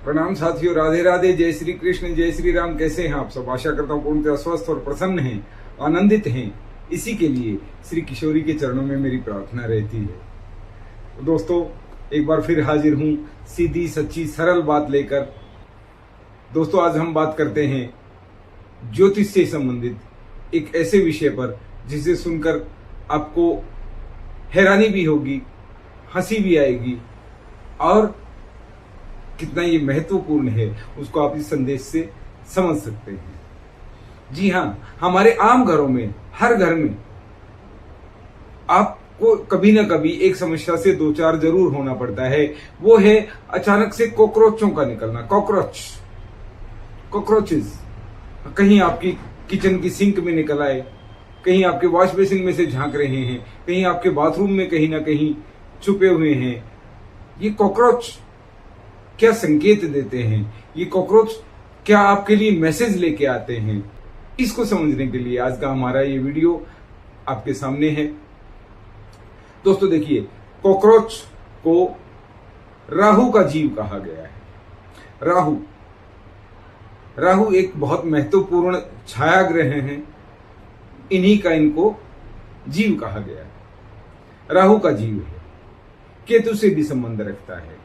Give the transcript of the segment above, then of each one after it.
प्रणाम साथियों, राधे राधे, जय श्री कृष्ण, जय श्री राम। कैसे हैं आप सब? आशा करता हूँ पूर्णतः स्वस्थ और प्रसन्न हैं, आनंदित हैं। इसी के लिए श्री किशोरी के चरणों में मेरी प्रार्थना रहती है। तो दोस्तों, एक बार फिर हाजिर हूँ सीधी सच्ची सरल बात लेकर। दोस्तों, आज हम बात करते हैं ज्योतिष से संबंधित एक ऐसे विषय पर जिसे सुनकर आपको हैरानी भी होगी, हंसी भी आएगी और कितना ये महत्वपूर्ण है उसको आप इस संदेश से समझ सकते हैं। जी हाँ, हमारे आम घरों में, हर घर में आपको कभी ना कभी एक समस्या से दो चार जरूर होना पड़ता है। वो है अचानक से कॉकरोचों का निकलना। कॉकरोचेस कहीं आपकी किचन की सिंक में निकल आए, कहीं आपके वॉश बेसिन में से झांक रहे हैं, कहीं आपके बाथरूम में कहीं ना कहीं छुपे हुए हैं। ये कॉकरोच क्या संकेत देते हैं? ये कॉकरोच क्या आपके लिए मैसेज लेके आते हैं? इसको समझने के लिए आज का हमारा ये वीडियो आपके सामने है। दोस्तों देखिए, कॉकरोच को राहु का जीव कहा गया है। राहु एक बहुत महत्वपूर्ण छाया ग्रह हैं, इन्हीं का इनको जीव कहा गया है। राहु का जीव है, केतु से भी संबंध रखता है,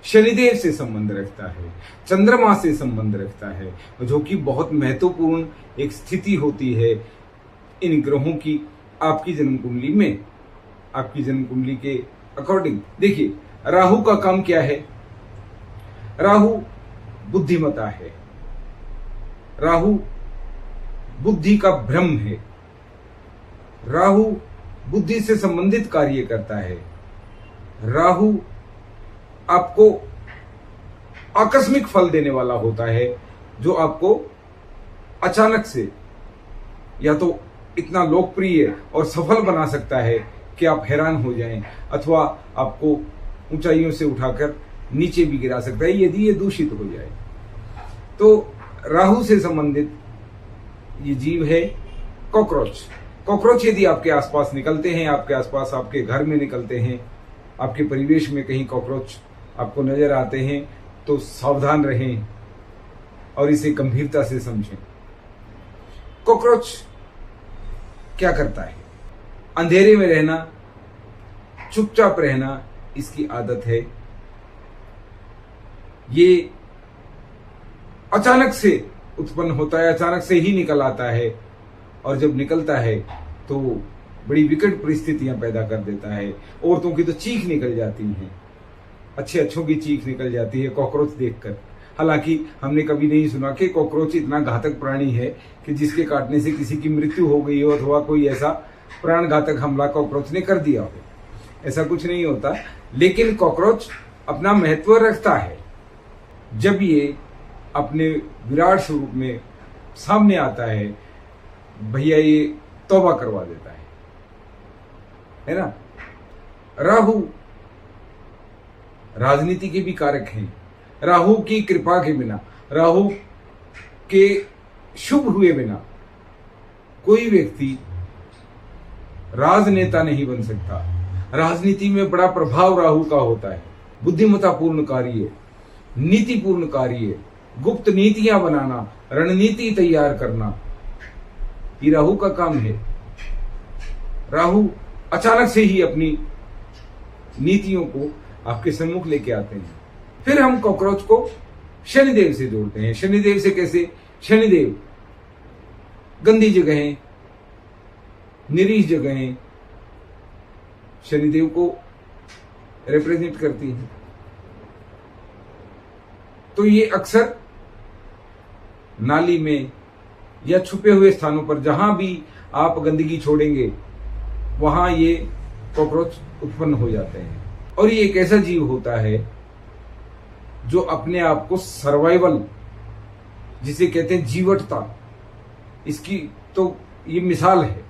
शनिदेव से संबंध रखता है, चंद्रमा से संबंध रखता है, जो कि बहुत महत्वपूर्ण एक स्थिति होती है इन ग्रहों की आपकी जन्म कुंडली में, आपकी जन्म कुंडली के अकॉर्डिंग। देखिए, राहु का काम क्या है? राहु बुद्धिमता है, राहु बुद्धि का भ्रम है, राहु बुद्धि से संबंधित कार्य करता है। राहु आपको आकस्मिक फल देने वाला होता है, जो आपको अचानक से या तो इतना लोकप्रिय और सफल बना सकता है कि आप हैरान हो जाएं, अथवा आपको ऊंचाइयों से उठाकर नीचे भी गिरा सकता है यदि ये दूषित हो जाए। तो राहु से संबंधित ये जीव है कॉकरोच। कॉकरोच यदि आपके आसपास निकलते हैं, आपके आसपास आपके घर में निकलते हैं, आपके परिवेश में कहीं कॉकरोच आपको नजर आते हैं, तो सावधान रहें और इसे गंभीरता से समझें। कॉकरोच क्या करता है? अंधेरे में रहना, चुपचाप रहना इसकी आदत है। ये अचानक से उत्पन्न होता है, अचानक से ही निकल आता है, और जब निकलता है तो बड़ी विकट परिस्थितियां पैदा कर देता है। औरतों की तो चीख निकल जाती है, अच्छों की चीख निकल जाती है कॉकरोच देखकर। हालांकि हमने कभी नहीं सुना कि कॉकरोच इतना घातक प्राणी है कि जिसके काटने से किसी की मृत्यु हो गई हो, अथवा कोई ऐसा प्राण घातक हमला कॉकरोच ने कर दिया हो। ऐसा कुछ नहीं होता, लेकिन कॉकरोच अपना महत्व रखता है। जब ये अपने विराट स्वरूप में सामने आता है, भैया ये तौबा करवा देता है ना। राहु राजनीति के भी कारक हैं। राहु की कृपा के बिना, राहु के शुभ हुए बिना कोई व्यक्ति राजनेता नहीं बन सकता। राजनीति में बड़ा प्रभाव राहु का होता है। बुद्धिमत्तापूर्ण कार्य, नीतिपूर्ण कार्य, गुप्त नीतियां बनाना, रणनीति तैयार करना, ये राहु का काम है। राहु अचानक से ही अपनी नीतियों को आपके सम्मुख लेके आते हैं। फिर हम कॉकरोच को शनिदेव से जोड़ते हैं। शनिदेव से कैसे? शनिदेव गंदी जगहें, निरीह जगहें शनिदेव को रिप्रेजेंट करती हैं। तो ये अक्सर नाली में या छुपे हुए स्थानों पर, जहां भी आप गंदगी छोड़ेंगे वहां ये कॉकरोच उत्पन्न हो जाते हैं। और ये एक ऐसा जीव होता है जो अपने आप को सर्वाइवल, जिसे कहते हैं जीवटता, इसकी तो ये मिसाल है।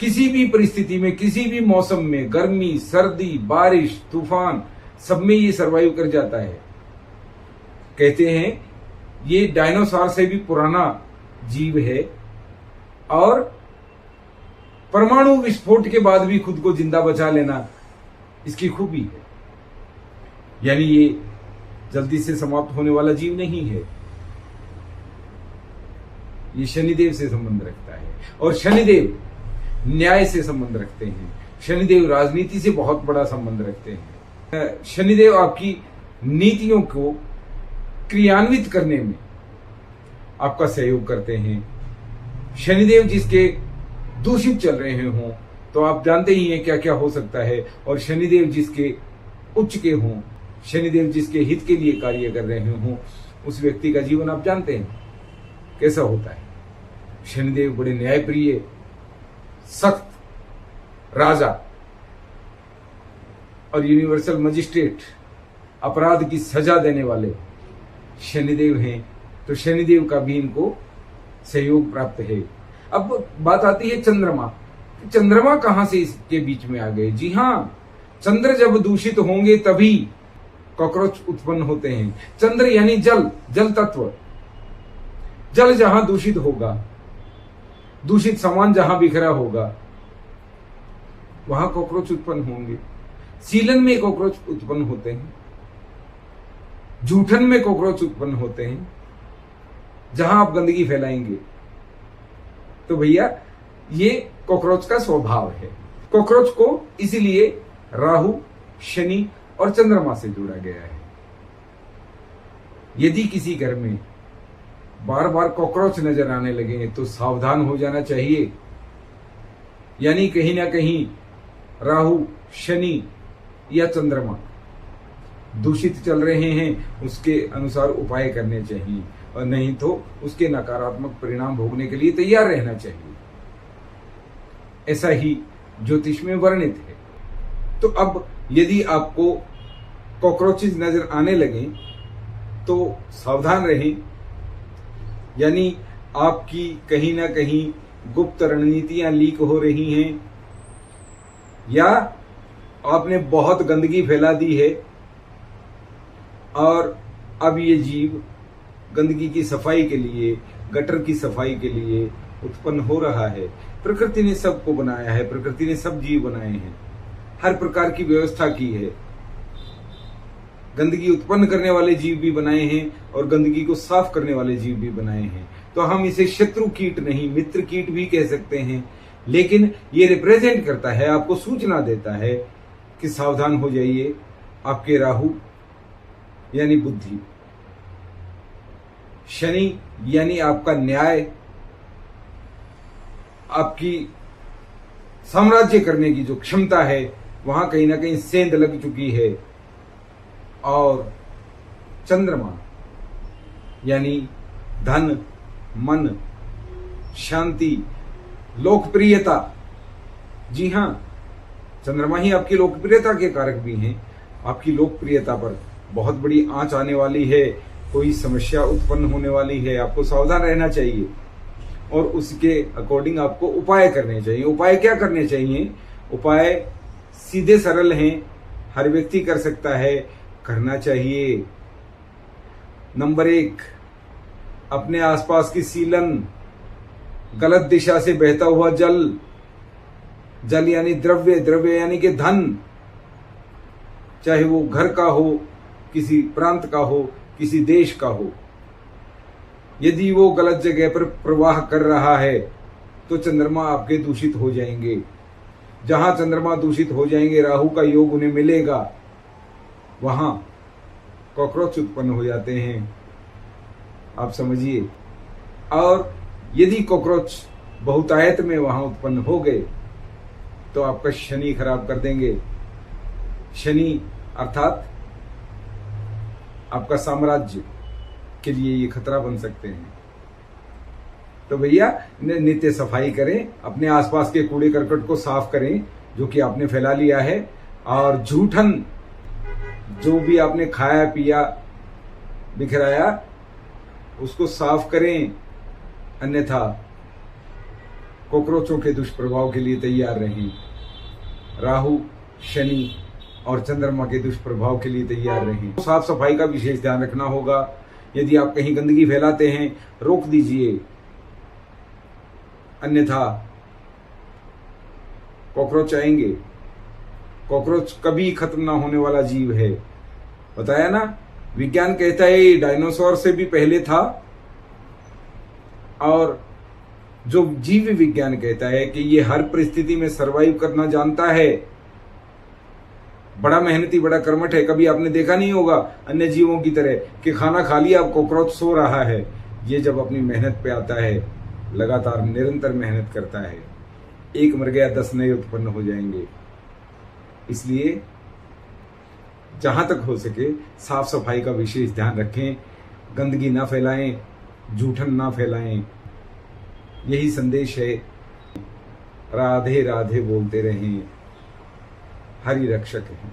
किसी भी परिस्थिति में, किसी भी मौसम में, गर्मी, सर्दी, बारिश, तूफान, सब में ये सर्वाइव कर जाता है। कहते हैं ये डायनासोर से भी पुराना जीव है, और परमाणु विस्फोट के बाद भी खुद को जिंदा बचा लेना इसकी खूबी है। यानी ये जल्दी से समाप्त होने वाला जीव नहीं है। ये शनिदेव से संबंध रखता है और शनिदेव न्याय से संबंध रखते हैं। शनिदेव राजनीति से बहुत बड़ा संबंध रखते हैं। शनिदेव आपकी नीतियों को क्रियान्वित करने में आपका सहयोग करते हैं। शनिदेव जिसके दूषित चल रहे हों तो आप जानते ही हैं क्या क्या हो सकता है, और शनिदेव जिसके उच्च के हों, शनिदेव जिसके हित के लिए कार्य कर रहे हों, उस व्यक्ति का जीवन आप जानते हैं कैसा होता है। शनिदेव बड़े न्यायप्रिय, सख्त राजा और यूनिवर्सल मजिस्ट्रेट, अपराध की सजा देने वाले शनिदेव हैं, तो शनिदेव का भी इनको सहयोग प्राप्त है। अब बात आती है चंद्रमा। चंद्रमा कहां से इसके बीच में आ गए? जी हां, चंद्र जब दूषित होंगे तभी कॉकरोच उत्पन्न होते हैं। चंद्र यानी जल, जल तत्व। जल जहां दूषित होगा, दूषित सामान जहां बिखरा होगा, वहां कॉकरोच उत्पन्न होंगे। सीलन में कॉकरोच उत्पन्न होते हैं, जूठन में कॉकरोच उत्पन्न होते हैं। जहां आप गंदगी फैलाएंगे, तो भैया ये कॉकरोच का स्वभाव है। कॉकरोच को इसीलिए राहु, शनि और चंद्रमा से जोड़ा गया है। यदि किसी घर में बार बार कॉकरोच नजर आने लगे तो सावधान हो जाना चाहिए। यानी कहीं ना कहीं राहु, शनि या चंद्रमा दूषित चल रहे हैं, उसके अनुसार उपाय करने चाहिए, और नहीं तो उसके नकारात्मक परिणाम भोगने के लिए तैयार रहना चाहिए। ऐसा ही ज्योतिष में वर्णित है। तो अब यदि आपको कॉकरोचेस नजर आने लगे तो सावधान रहें। यानी आपकी कहीं ना कहीं गुप्त रणनीतियां लीक हो रही हैं, या आपने बहुत गंदगी फैला दी है और अब ये जीव गंदगी की सफाई के लिए, गटर की सफाई के लिए उत्पन्न हो रहा है। प्रकृति ने सबको बनाया है, प्रकृति ने सब जीव बनाए हैं, हर प्रकार की व्यवस्था की है। गंदगी उत्पन्न करने वाले जीव भी बनाए हैं और गंदगी को साफ करने वाले जीव भी बनाए हैं। तो हम इसे शत्रु कीट नहीं, मित्र कीट भी कह सकते हैं, लेकिन ये रिप्रेजेंट करता है, आपको सूचना देता है कि सावधान हो जाइए। आपके राहु यानी बुद्धि, शनि यानी आपका न्याय, आपकी साम्राज्य करने की जो क्षमता है वहां कहीं ना कहीं सेंध लग चुकी है, और चंद्रमा यानी धन, मन, शांति, लोकप्रियता। जी हां, चंद्रमा ही आपकी लोकप्रियता के कारक भी हैं। आपकी लोकप्रियता पर बहुत बड़ी आंच आने वाली है, कोई समस्या उत्पन्न होने वाली है, आपको सावधान रहना चाहिए और उसके अकॉर्डिंग आपको उपाय करने चाहिए। उपाय क्या करने चाहिए? उपाय सीधे सरल हैं, हर व्यक्ति कर सकता है, करना चाहिए। नंबर 1, अपने आसपास की सीलन, गलत दिशा से बहता हुआ जल, जल यानी द्रव्य, द्रव्य यानी कि धन, चाहे वो घर का हो, किसी प्रांत का हो, किसी देश का हो, यदि वो गलत जगह पर प्रवाह कर रहा है तो चंद्रमा आपके दूषित हो जाएंगे। जहां चंद्रमा दूषित हो जाएंगे, राहु का योग उन्हें मिलेगा, वहां कॉकरोच उत्पन्न हो जाते हैं, आप समझिए। और यदि कॉकरोच बहुतायत में वहां उत्पन्न हो गए तो आपका शनि खराब कर देंगे। शनि अर्थात आपका साम्राज्य के लिए ये खतरा बन सकते हैं। तो भैया नित्य सफाई करें, अपने आसपास के कूड़े करकट को साफ करें जो कि आपने फैला लिया है, और जूठन जो भी आपने खाया पिया बिखराया उसको साफ करें, अन्यथा कॉकरोचों के दुष्प्रभाव के लिए तैयार रहें। राहु, शनि और चंद्रमा के दुष्प्रभाव के लिए तैयार रहें। साफ सफाई का विशेष ध्यान रखना होगा। यदि आप कहीं गंदगी फैलाते हैं, रोक दीजिए, अन्यथा कॉकरोच आएंगे। कॉकरोच कभी खत्म ना होने वाला जीव है, बताया ना। विज्ञान कहता है ये डायनासोर से भी पहले था, और जो जीव विज्ञान कहता है कि ये हर परिस्थिति में सरवाइव करना जानता है, बड़ा मेहनती, बड़ा कर्मठ है। कभी आपने देखा नहीं होगा अन्य जीवों की तरह कि खाना खा लिया अब कॉकरोच सो रहा है। ये जब अपनी मेहनत पे आता है, लगातार निरंतर मेहनत करता है, एक मर गया 10 नए उत्पन्न हो जाएंगे। इसलिए जहां तक हो सके साफ सफाई का विशेष ध्यान रखें, गंदगी ना फैलाएं, जूठन ना फैलाएं। यही संदेश है। राधे राधे बोलते रहें, हरि रक्षक हैं।